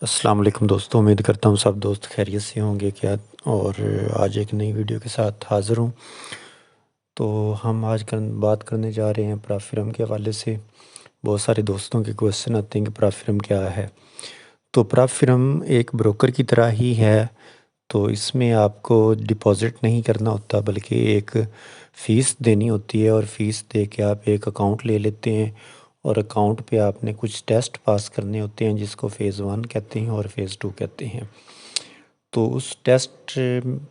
अस्सलाम वालेकुम दोस्तों, उम्मीद करता हूँ सब दोस्त खैरियत से होंगे क्या। और आज एक नई वीडियो के साथ हाज़िर हूँ। तो हम आज बात करने जा रहे हैं प्राफिरम के हवाले से। बहुत सारे दोस्तों के क्वेश्चन आते हैं कि प्राफिरम क्या है। तो प्राफिरम एक ब्रोकर की तरह ही है। तो इसमें आपको डिपॉज़िट नहीं करना होता, बल्कि एक फ़ीस देनी होती है, और फ़ीस दे के आप एक अकाउंट ले लेते हैं। और अकाउंट पे आपने कुछ टेस्ट पास करने होते हैं, जिसको फ़ेज़ 1 कहते हैं और फ़ेज़ 2 कहते हैं। तो उस टेस्ट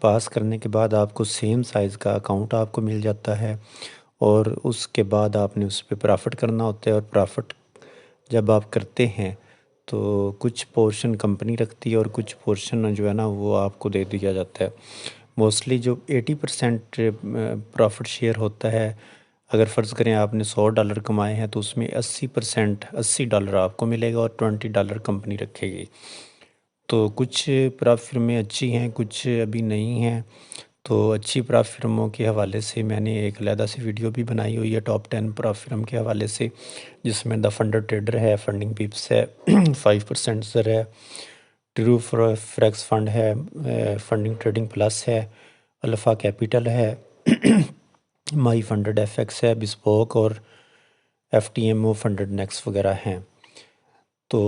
पास करने के बाद आपको सेम साइज़ का अकाउंट आपको मिल जाता है, और उसके बाद आपने उस पे प्रॉफ़िट करना होता है। और प्रॉफ़िट जब आप करते हैं तो कुछ पोर्शन कंपनी रखती है, और कुछ पोर्शन जो है ना वो आपको दे दिया जाता है। मोस्टली जो 80% प्रॉफ़िट शेयर होता है, अगर फ़र्ज़ करें आपने $100 कमाए हैं तो उसमें 80% $80 आपको मिलेगा और $20 कंपनी रखेगी। तो कुछ प्राप्त फ़िल्में अच्छी हैं, कुछ अभी नहीं हैं। तो अच्छी प्राप्त फ़िल्मों के हवाले से मैंने एक अलहदा सी वीडियो भी बनाई हुई है, टॉप 10 प्राप्त फ़िल्म के हवाले से, जिसमें द फंडर ट्रेडर है, फंडिंग पिप्स है, 5% ज़र है, ट्रू फ्रेक्स फंड है, फंडिंग ट्रेडिंग प्लस है, अल्फ़ा कैपिटल है, माई फंडेड एफएक्स है, बिस्पोक और एफटीएमओ फंडेड नेक्स्ट वगैरह हैं। तो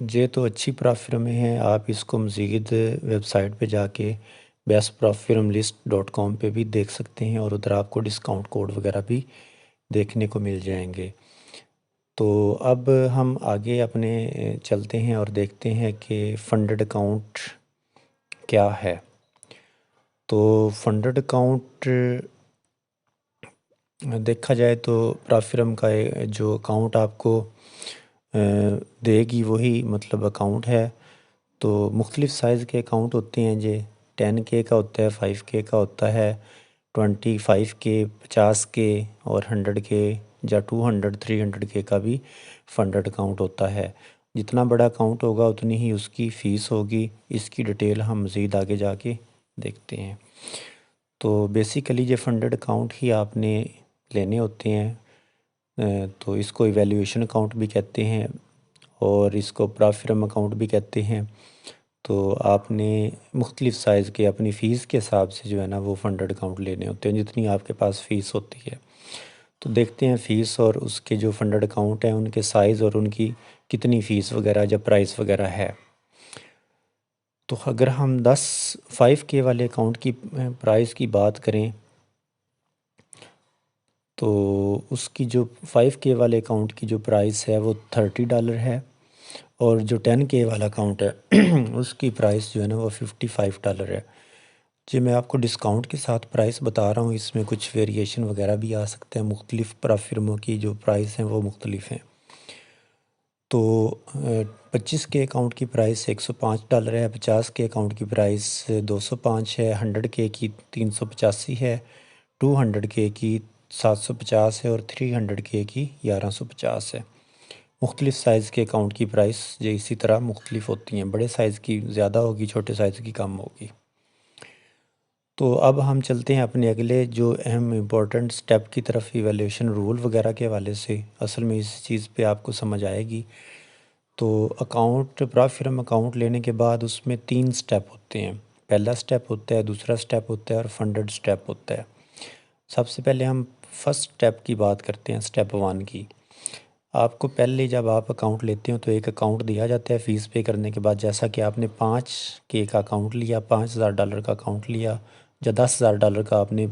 ये तो अच्छी प्राप्त फ़िल्में हैं। आप इसको मज़ीद वेबसाइट पे जाके bestprofitfilmlist.com पे भी देख सकते हैं, और उधर आपको डिस्काउंट कोड वगैरह भी देखने को मिल जाएंगे। तो अब हम आगे अपने चलते हैं और देखते हैं कि फंडेड अकाउंट क्या है। तो फंडेड अकाउंट देखा जाए तो प्राफिरम का जो अकाउंट आपको देगी वही मतलब अकाउंट है। तो मुख्तलिफ़ साइज़ के अकाउंट होते हैं। जे 10K का होता है, 5K का होता है, 25K, 50K और 100K या 200 300K का भी फंडेड अकाउंट होता है। जितना बड़ा अकाउंट होगा उतनी ही उसकी फ़ीस होगी। इसकी डिटेल हम मज़ीद आगे जाके देखते हैं। तो बेसिकली ये फंडेड अकाउंट ही आपने लेने होते हैं। तो इसको इवैल्यूएशन अकाउंट भी कहते हैं, और इसको प्राफिरम अकाउंट भी कहते हैं। तो आपने मुख्तलिफ़ साइज़ के अपनी फ़ीस के हिसाब से जो है ना वो फंडेड अकाउंट लेने होते हैं, जितनी आपके पास फ़ीस होती है। तो देखते हैं फ़ीस और उसके जो फंडेड अकाउंट हैं उनके साइज़ और उनकी कितनी फ़ीस वगैरह या प्राइस वगैरह है। तो अगर हम 5K वाले अकाउंट की प्राइस की बात करें, तो उसकी जो 5K वाले अकाउंट की जो प्राइस है वो $30 है, और जो 10K वाला अकाउंट है उसकी प्राइस जो है ना वो $55 है। जी, मैं आपको डिस्काउंट के साथ प्राइस बता रहा हूँ, इसमें कुछ वेरिएशन वगैरह भी आ सकते हैं। मुख्तलिफ़ फ़िल्मों की जो प्राइस हैं वो मुख्तलिफ़ हैं। तो 25K अकाउंट की प्राइस $105 है, 50K अकाउंट की प्राइस 205 है, 100K की 385 है, 200K की 750 है और 300K की 1150 है। मुख्तलिफ़ साइज़ के अकाउंट की प्राइस ये इसी तरह मुख्तलिफ़ होती हैं। बड़े साइज़ की ज़्यादा होगी, छोटे साइज़ की कम होगी। तो अब हम चलते हैं अपने अगले जो अहम इम्पोर्टेंट स्टेप की तरफ, इवैल्यूएशन रूल वगैरह के हवाले से। असल में इस चीज़ पे आपको समझ आएगी। तो अकाउंट प्राफिरम अकाउंट लेने के बाद उसमें 3 स्टेप होते हैं। पहला स्टेप होता है, दूसरा स्टेप होता है और फंडेड स्टेप होता है। सबसे पहले हम फर्स्ट स्टेप की बात करते हैं, स्टेप 1 की। आपको पहले जब आप अकाउंट लेते हो तो एक अकाउंट दिया जाता है फ़ीस पे करने के बाद। जैसा कि आपने 5K का अकाउंट लिया, $5000 का अकाउंट लिया, या $10,000 का आपने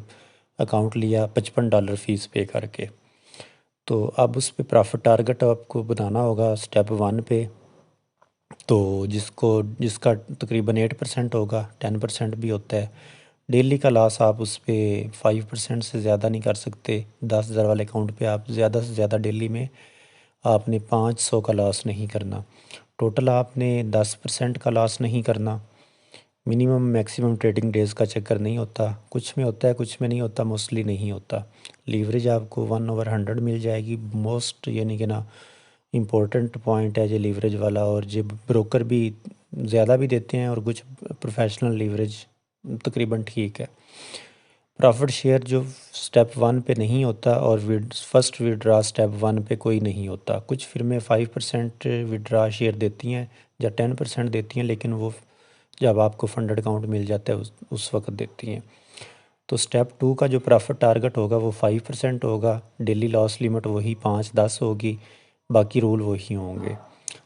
अकाउंट लिया $55 फ़ीस पे करके। तो अब उस पे प्रॉफिट टारगेट आपको बनाना होगा स्टेप 1 पे। तो जिसका तकरीबन 8% होगा, 10% भी होता है। डेली का लॉस आप उस पे 5% से ज़्यादा नहीं कर सकते। 10,000 वाले अकाउंट पे आप ज़्यादा से ज़्यादा डेली में आपने 500 का लॉस नहीं करना। टोटल आपने 10% का लॉस नहीं करना। मिनिमम मैक्सिमम ट्रेडिंग डेज़ का चक्कर नहीं होता। कुछ में होता है, कुछ में नहीं होता, मोस्टली नहीं होता। लीवरेज आपको 1/100 मिल जाएगी मोस्ट, यानी कि ना इम्पोर्टेंट पॉइंट है ये लीवरेज वाला। और ये ब्रोकर भी ज़्यादा भी देते हैं, और कुछ प्रोफेशनल लीवरेज तकरीबन ठीक है। प्रॉफिट शेयर जो स्टेप 1 पे नहीं होता, और फर्स्ट विड्रा स्टेप 1 पे कोई नहीं होता। कुछ फिल्में 5% विड्रा शेयर देती हैं, या 10% देती हैं, लेकिन वो जब आपको फंडेड अकाउंट मिल जाता है उस वक्त देती हैं। तो स्टेप 2 का जो प्रॉफिट टारगेट होगा वो 5% होगा, डेली लॉस लिमिट वही 5-10 होगी, बाकी रूल वही होंगे।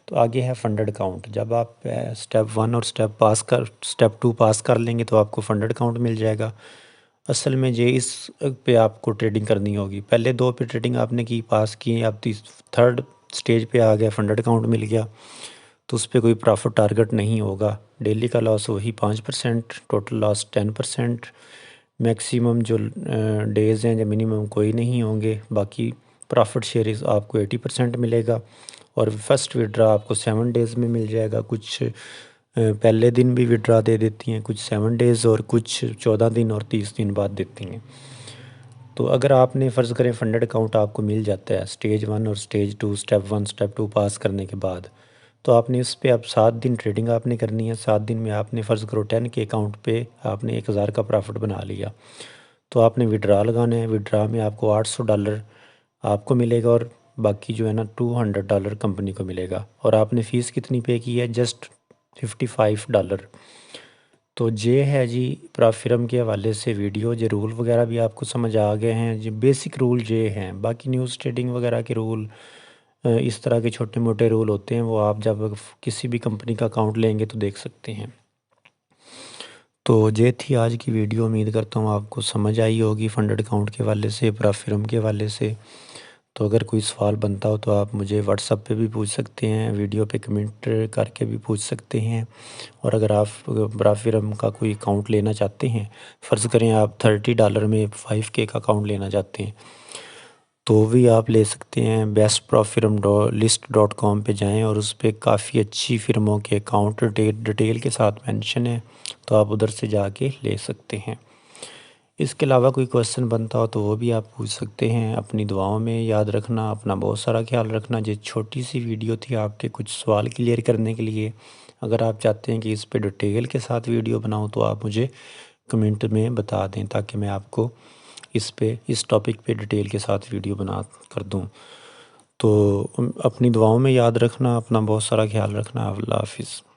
तो आगे है फंडेड अकाउंट। जब आप स्टेप 1 और स्टेप 2 पास कर लेंगे तो आपको फंडेड अकाउंट मिल जाएगा। असल में ये इस पे आपको ट्रेडिंग करनी होगी। पहले 2 पे ट्रेडिंग आपने की, पास की, अब थर्ड स्टेज पे आ गया, फंडेड अकाउंट मिल गया, तो उस पर कोई प्रॉफिट टारगेट नहीं होगा। डेली का लॉस वही 5%, टोटल लॉस 10%, मैक्सिमम जो डेज़ हैं या मिनिमम कोई नहीं होंगे। बाकी प्रॉफिट शेयर आपको 80% मिलेगा और फर्स्ट विड्रा आपको 7 डेज़ में मिल जाएगा। कुछ पहले दिन भी विड्रा दे देती हैं, कुछ 7 डेज़ और कुछ 14 दिन और 30 दिन बाद देती हैं। तो अगर आपने फ़र्ज़ करें फंडेड अकाउंट आपको मिल जाता है स्टेज 1 और स्टेज 2, स्टेप 1 स्टेप 2 पास करने के बाद, तो आपने इस पे अब 7 दिन ट्रेडिंग आपने करनी है। 7 दिन में आपने फ़र्ज़ करो 10 के अकाउंट पे आपने 1000 का प्रॉफिट बना लिया, तो आपने विड्रा लगाना है। विड्रा में आपको $800 आपको मिलेगा और बाकी जो है ना $200 कंपनी को मिलेगा। और आपने फ़ीस कितनी पे की है? जस्ट $55। तो ये है जी प्रॉफिरम के हवाले से वीडियो। ये रूल वगैरह भी आपको समझ आ गए हैं, ये बेसिक रूल ये हैं। बाकी न्यूज़ ट्रेडिंग वगैरह के रूल, इस तरह के छोटे मोटे रूल होते हैं, वो आप जब किसी भी कंपनी का अकाउंट लेंगे तो देख सकते हैं। तो ये थी आज की वीडियो। उम्मीद करता हूँ आपको समझ आई होगी फंडेड अकाउंट के हवाले से, प्रॉफिरम के हवाले से। तो अगर कोई सवाल बनता हो तो आप मुझे व्हाट्सएप पे भी पूछ सकते हैं, वीडियो पे कमेंट करके भी पूछ सकते हैं। और अगर आप प्रॉफिरम का कोई अकाउंट लेना चाहते हैं, फ़र्ज़ करें आप $30 में 5K का अकाउंट लेना चाहते हैं, तो भी आप ले सकते हैं। bestprofirmlist.com पे जाएं और उस पर काफ़ी अच्छी फ़िरमों के अकाउंट डिटेल के साथ मेंशन है, तो आप उधर से जाके ले सकते हैं। इसके अलावा कोई क्वेश्चन बनता हो तो वो भी आप पूछ सकते हैं। अपनी दुआओं में याद रखना, अपना बहुत सारा ख्याल रखना। ये छोटी सी वीडियो थी आपके कुछ सवाल क्लियर करने के लिए। अगर आप चाहते हैं कि इस पे डिटेल के साथ वीडियो बनाऊं तो आप मुझे कमेंट में बता दें, ताकि मैं आपको इस टॉपिक पे डिटेल के साथ वीडियो बना कर दूं। तो अपनी दुआओं में याद रखना, अपना बहुत सारा ख्याल रखना। अल्लाह हाफिज़।